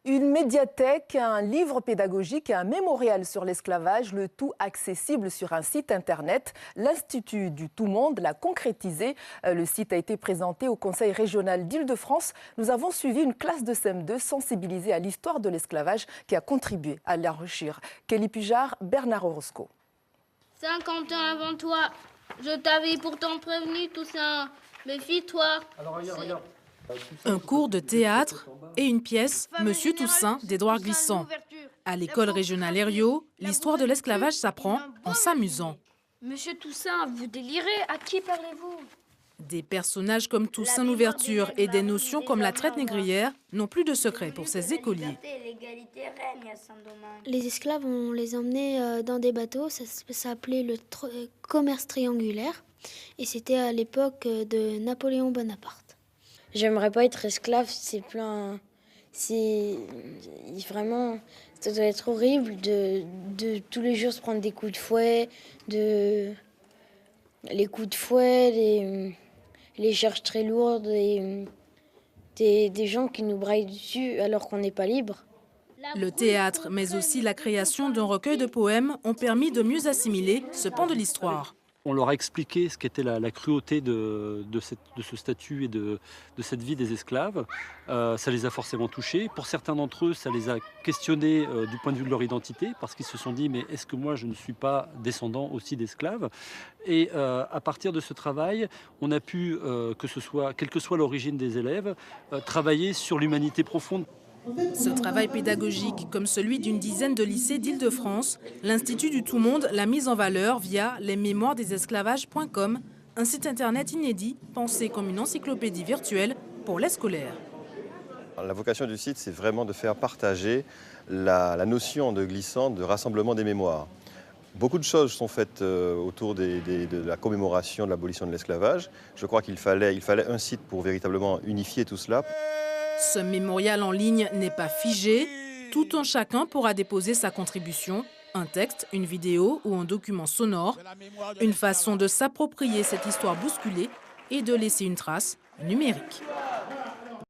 Une médiathèque, un livre pédagogique et un mémorial sur l'esclavage, le tout accessible sur un site internet. L'Institut du Tout-Monde l'a concrétisé. Le site a été présenté au Conseil régional d'Île-de-France. Nous avons suivi une classe de CM2 sensibilisée à l'histoire de l'esclavage qui a contribué à l'enrichir. Kelly Pujard, Bernard Orozco. 50 ans avant toi, je t'avais pourtant prévenu, Toussaint. Méfie-toi. Alors regarde. Un cours de théâtre et une pièce, Monsieur Toussaint d'Édouard Glissant. À l'école régionale Herriot, l'histoire de l'esclavage s'apprend en s'amusant. Monsieur Toussaint, vous délirez. À qui parlez-vous? Des personnages comme Toussaint l'Ouverture et des notions comme la traite négrière n'ont plus de secret pour ces écoliers. Les esclaves, on les emmenait dans des bateaux, ça s'appelait le commerce triangulaire et c'était à l'époque de Napoléon Bonaparte. J'aimerais pas être esclave, vraiment, ça doit être horrible de tous les jours se prendre des coups de fouet, les coups de fouet, les charges très lourdes, des gens qui nous braillent dessus alors qu'on n'est pas libre. Le théâtre, mais aussi la création d'un recueil de poèmes ont permis de mieux assimiler ce pan de l'histoire. On leur a expliqué ce qu'était la cruauté de ce statut et de cette vie des esclaves. Ça les a forcément touchés. Pour certains d'entre eux, ça les a questionnés du point de vue de leur identité, parce qu'ils se sont dit « mais est-ce que moi je ne suis pas descendant aussi d'esclaves ?» Et à partir de ce travail, on a pu, quelle que soit l'origine des élèves, travailler sur l'humanité profonde. Ce travail pédagogique, comme celui d'une dizaine de lycées d'Île-de-France, l'Institut du Tout-Monde l'a mis en valeur via lesmémoiresdesesclavages.com, un site internet inédit pensé comme une encyclopédie virtuelle pour les scolaires. La vocation du site, c'est vraiment de faire partager la notion de glissant, de rassemblement des mémoires. Beaucoup de choses sont faites autour de la commémoration de l'abolition de l'esclavage. Je crois qu'il fallait un site pour véritablement unifier tout cela. Ce mémorial en ligne n'est pas figé. Tout un chacun pourra déposer sa contribution, un texte, une vidéo ou un document sonore. Une façon de s'approprier cette histoire bousculée et de laisser une trace numérique.